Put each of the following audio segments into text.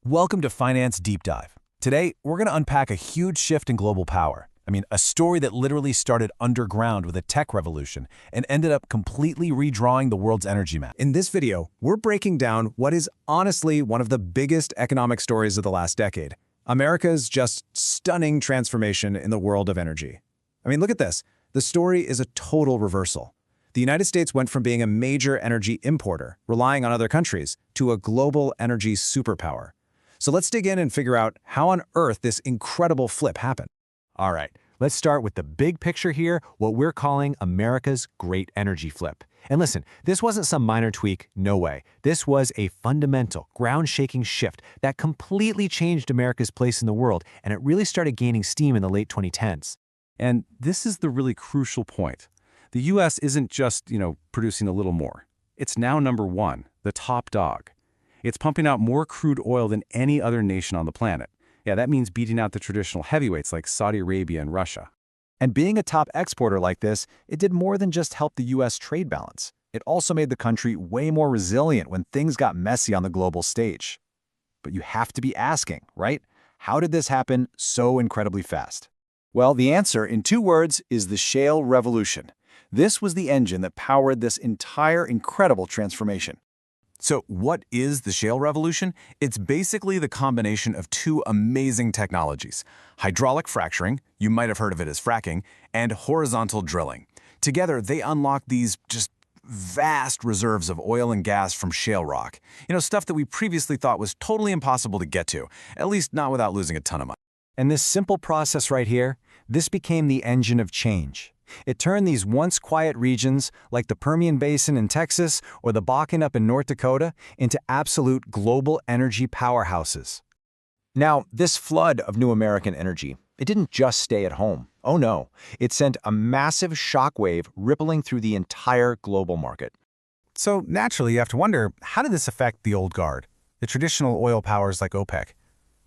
Welcome to Finance Deep Dive. Today, we're going to unpack a huge shift in global power. A story that literally started underground with a tech revolution and ended up completely redrawing the world's energy map. In this video, we're breaking down what is honestly one of the biggest economic stories of the last decade. America's just stunning transformation in the world of energy. Look at this. The story is a total reversal. The United States went from being a major energy importer, relying on other countries, to a global energy superpower. So let's dig in and figure out how on earth this incredible flip happened. All right, let's start with the big picture here, what we're calling America's Great Energy Flip. And listen, this wasn't some minor tweak, no way. This was a fundamental, ground-shaking shift that completely changed America's place in the world, and it really started gaining steam in the late 2010s. And this is the really crucial point. The U.S. isn't just, producing a little more. It's now number one, the top dog. It's pumping out more crude oil than any other nation on the planet. Yeah, that means beating out the traditional heavyweights like Saudi Arabia and Russia. And being a top exporter like this, it did more than just help the U.S. trade balance. It also made the country way more resilient when things got messy on the global stage. But you have to be asking, right? How did this happen so incredibly fast? Well, the answer, in 2 words, is the shale revolution. This was the engine that powered this entire incredible transformation. So what is the shale revolution? It's basically the combination of 2 amazing technologies: hydraulic fracturing, you might have heard of it as fracking, and horizontal drilling. Together, they unlock these just vast reserves of oil and gas from shale rock. Stuff that we previously thought was totally impossible to get to, at least not without losing a ton of money. And this simple process right here, this became the engine of change. It turned these once quiet regions, like the Permian Basin in Texas or the Bakken up in North Dakota, into absolute global energy powerhouses. Now, this flood of new American energy, it didn't just stay at home. Oh no, it sent a massive shockwave rippling through the entire global market. So naturally, you have to wonder, how did this affect the old guard, the traditional oil powers like OPEC?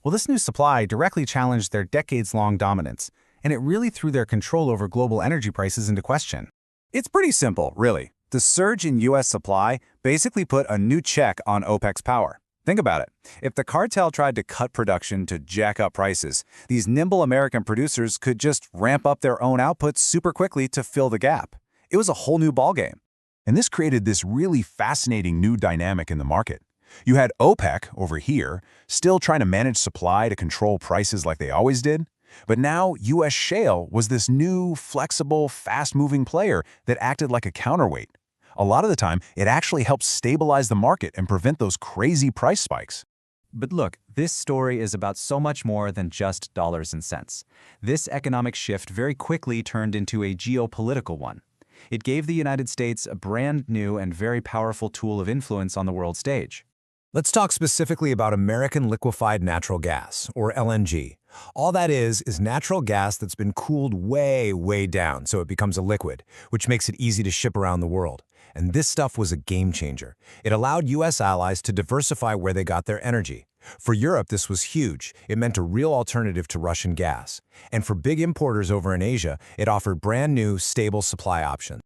Well, this new supply directly challenged their decades-long dominance, and it really threw their control over global energy prices into question. It's pretty simple, really. The surge in U.S. supply basically put a new check on OPEC's power. Think about it. If the cartel tried to cut production to jack up prices, these nimble American producers could just ramp up their own output super quickly to fill the gap. It was a whole new ballgame. And this created this really fascinating new dynamic in the market. You had OPEC over here, still trying to manage supply to control prices like they always did. But now U.S. shale was this new, flexible, fast-moving player that acted like a counterweight. A lot of the time, it actually helped stabilize the market and prevent those crazy price spikes. But look, this story is about so much more than just dollars and cents. This economic shift very quickly turned into a geopolitical one. It gave the United States a brand new and very powerful tool of influence on the world stage. Let's talk specifically about American liquefied natural gas, or LNG. All that is natural gas that's been cooled way, way down so it becomes a liquid, which makes it easy to ship around the world. And this stuff was a game changer. It allowed U.S. allies to diversify where they got their energy. For Europe, this was huge. It meant a real alternative to Russian gas. And for big importers over in Asia, it offered brand new, stable supply options.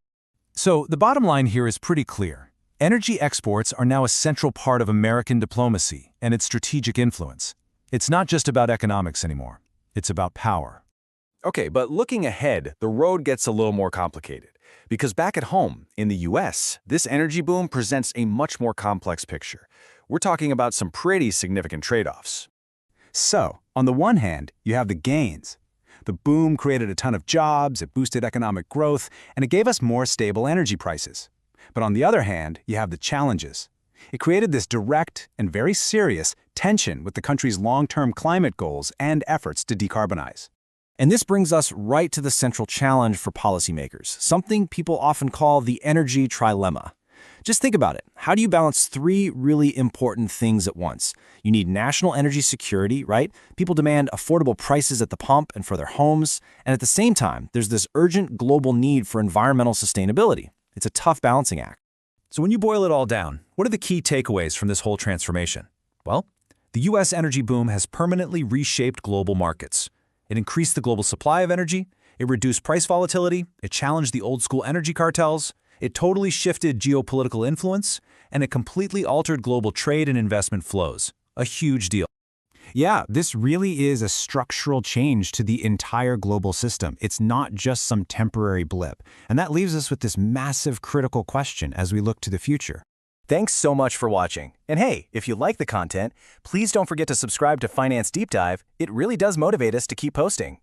So the bottom line here is pretty clear. Energy exports are now a central part of American diplomacy and its strategic influence. It's not just about economics anymore. It's about power. Okay, but looking ahead, the road gets a little more complicated. Because back at home, in the U.S., this energy boom presents a much more complex picture. We're talking about some pretty significant trade-offs. So, on the one hand, you have the gains. The boom created a ton of jobs, it boosted economic growth, and it gave us more stable energy prices. But on the other hand, you have the challenges. It created this direct and very serious tension with the country's long-term climate goals and efforts to decarbonize. And this brings us right to the central challenge for policymakers, something people often call the energy trilemma. Just think about it. How do you balance 3 really important things at once? You need national energy security, right? People demand affordable prices at the pump and for their homes. And at the same time, there's this urgent global need for environmental sustainability. It's a tough balancing act. So when you boil it all down, what are the key takeaways from this whole transformation? Well, the U.S. energy boom has permanently reshaped global markets. It increased the global supply of energy, it reduced price volatility, it challenged the old-school energy cartels, it totally shifted geopolitical influence, and it completely altered global trade and investment flows. A huge deal. Yeah, this really is a structural change to the entire global system. It's not just some temporary blip. And that leaves us with this massive critical question as we look to the future. Thanks so much for watching. And hey, if you like the content, please don't forget to subscribe to Finance Deep Dive. It really does motivate us to keep posting.